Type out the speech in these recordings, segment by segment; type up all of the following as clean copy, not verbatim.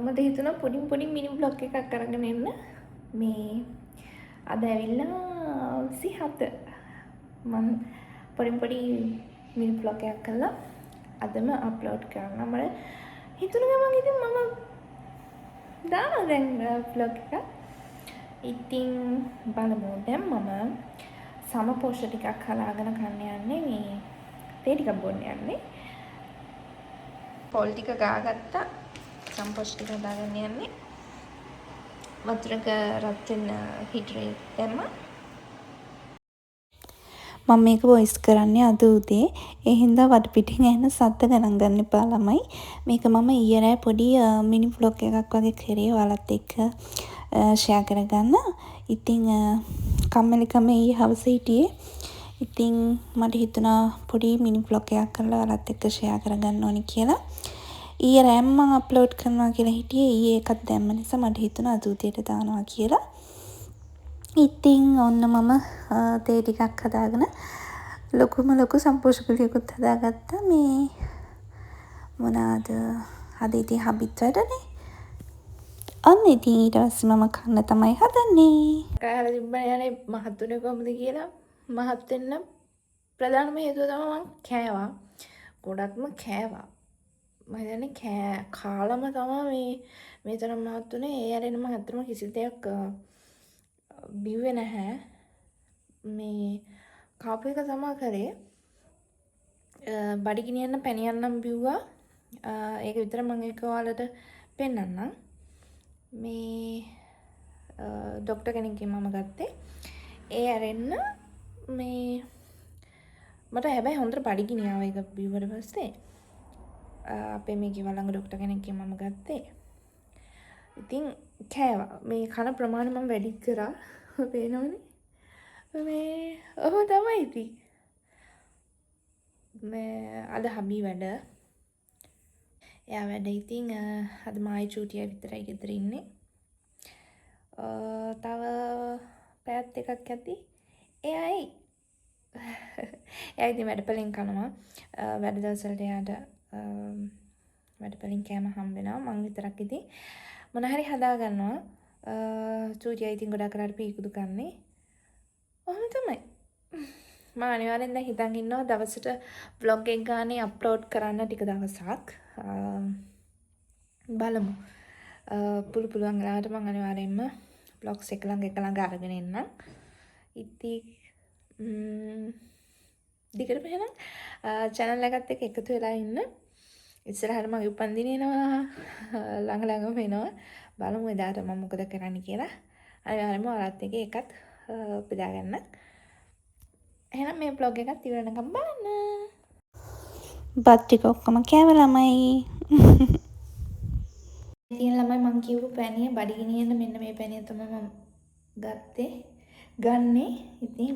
මට හිතුණා පොඩි මිනි බ්ලොග් එකක් අරගෙන එන්න. මේ අද ඇවිල්ලා 27 මම පොඩි මිනි බ්ලොග් එකක් කළා. අදම අප්ලෝඩ් කරන්න. මට හිතුණා මම ඉතින් මම දානවා දැන් බ්ලොග් එක. ඉතින් බලමු. දැන් මම සම පෝෂ්‍ය ටිකක් හදාගෙන කන්න යන්නේ. මේ තේ ටිකක් බොන්න යන්නේ. පොල් ටික ගාගත්තා. සම පෝෂ්‍ය ටික හදාගෙන යන්නේ. වතුරක රත් වෙන හිටරේ දැම්මා. මම මේක වොයිස් කරන්නේ අද උදේ. ඒ හින්දා වටපිටින් ඇහෙන සද්ද ගණන් ගන්න එපා ළමයි. මේක මම ඊයේ රෑ පොඩි මිනි vlog එකක් වගේ කරේ ඔයාලත් එක්ක ෂෙයා කරගන්න. ඉතින් කම්මැලිකම ඊයේ හවස හිටියේ. ඉතින් මට හිතුණා පොඩි මිනි vlog එකක් කරලා ඔයාලත් එක්ක ෂෙයා කරගන්න ඕනි කියලා. ඊයේ රෑ මම අප්ලෝඩ් කරනවා කියලා හිටියේ. ඊයේ එකක් දැම්ම නිසා මට හිතුණා අද උදේට දානවා කියලා. ඉතින් ඔන්න මම තේ ටිකක් හදාගෙන ලොකු සම්පෝෂකලියකුත් හදාගත්තා. මේ මොනවාද අද ඉතින් හබිත් වැඩනේ. අන්න ඉතින් ඊට පස්සේ මම කන්න තමයි හදන්නේ. කාලා තිබ්බනේ යන්නේ මහත්තුනේ කොහොමද කියලා. මහත් වෙන්න ප්‍රධානම හේතුව තමයි මං කෑවා. ගොඩක්ම කෑවා. මම හිතන්නේ කාලම තමයි මේ තරම් මහත් උනේ. ඒ ඇරෙන්න මම අතරම කිසි දෙයක් බිව්වේ නැහැ. මේ කාපු එක තමයි කරේ. බඩ ගිනියන්න පැණියන්නම් බිව්වා. ඒක විතර මම ඒක ඔයාලට පෙන්නන්නම්. මේ ડોක්ටර් කෙනෙක්ගෙන් මම ගත්තේ. ඒ ඇරෙන්න මේ මට හැබැයි හොඳට බඩ ගිනියව ඒක බිව්වට පස්සේ. අපේ මේ ගෙවල් ළඟ ડોක්ටර් කෙනෙක්ගෙන් මම ගත්තේ. ඉතින් කෑවා. මේ කන ප්‍රමාණය මම වැඩි කරා. පේනවනේ. මේ ඔහොම තමයි ඉතින්. මේ අද හබි වැඩ. එයා වැඩ ඉතින් අද මායි චූටිය විතරයි ගෙදර ඉන්නේ. තව පැයක් දෙකක් ඇති. එයායි එයා ඉතින් වැඩපලින් කනවා. වැඩ දවස්වලට එයාට වැඩපලින් කෑම හම්බ වෙනවා. මං විතරක් ඉතින් මොන හරි හදා ගන්නවා. චූටිය ඉතින් ගොඩක් කරාට පීකුදු කන්නේ. ඔහොම තමයි. මම අනිවාර්යෙන් දැන් හිතන් ඉන්නවා දවසට vlog එක ගානේ අප්ලෝඩ් කරන්න ටික දවසක්. බලමු. පුළුවන් වෙලාවට මම අනිවාර්යෙන්ම vlogs එක ළඟ අරගෙන එන්නම්. ඉතින් දිගටම එහෙනම් channel එකත් එක්ක එකතු වෙලා ඉන්න. ඉස්සරහට මගේ උපන්දින එනවා. ළඟම එනවා. බලමු එදාට මම මොකද කරන්න කියලා. අනිවාර්යෙන්ම ඔයාලත් එක්ක එකත් බෙදා ගන්න. එහෙනම් මේ vlog එකත් ඉවර වෙනකම් බලන්න. බත් ටික ඔක්කොම කෑව ළමයි. තියෙන ළමයි මං කියපු පැණිය බඩගිනියන්න මෙන්න මේ පැණිය තමයි මම ගන්නේ. ඉතින්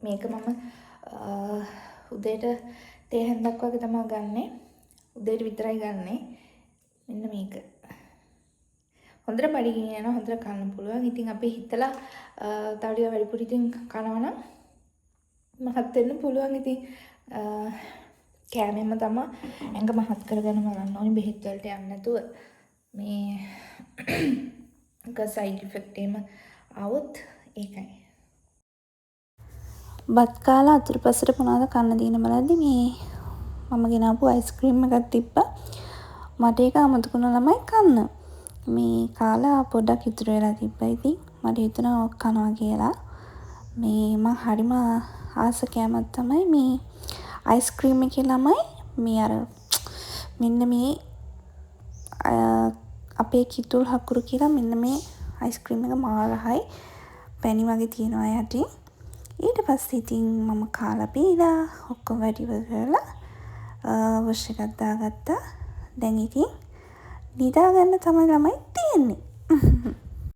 මේක මම උදේට තේ හැන්දක් වගේ තමයි ගන්නෙ. උදේට විතරයි ගන්නෙ. මෙන්න මේක. හොඳට බඩගිනියනවා. හොඳට කන්න පුළුවන්. ඉතින් අපි හිතලා තව ටික වැඩිපුර ඉතින් කනවා නම් මහත් වෙන්න පුළුවන්. ඉතින් කෑමෙම තමයි ඇඟ මහත් කරගෙන බලන්න ඕනි බෙහෙත් වලට යන්න නැතුව. මේ සයිඩ් ඉෆෙක්ට් එහෙම આવොත් ඒකයි. බත් කාලා අතුරුපසට මොනවද කන්න දින බලද්දි මේ මම ගෙනාපු අයිස්ක්‍රීම් එකක් තිබ්බා. මට ඒක අමතකුණා ළමයි කන්න. මේ කාලා පොඩ්ඩක් ඉතුරු වෙලා තිබ්බා. ඉතින් මට හිතුණා ඔක් කනවා කියලා. මේ මම හරිම ආස කෑමක් තමයි මේ අයිස්ක්‍රීම් එකේ ළමයි මේ අර මෙන්න මේ අපේ කිතුල් හකුරු කියලා මෙන්න මේ අයිස්ක්‍රීම් එක මාරහයි පැණි වගේ තියෙනවා යටින්. ඊට පස්සේ ඉතින් මම කාලා බීලා ඔක්කොම වැඩිව කරලා වොෂ් එකක් දාගත්තා. දැන් ඉතින් නිදා ගන්න තමයි ළමයි තියෙන්නේ.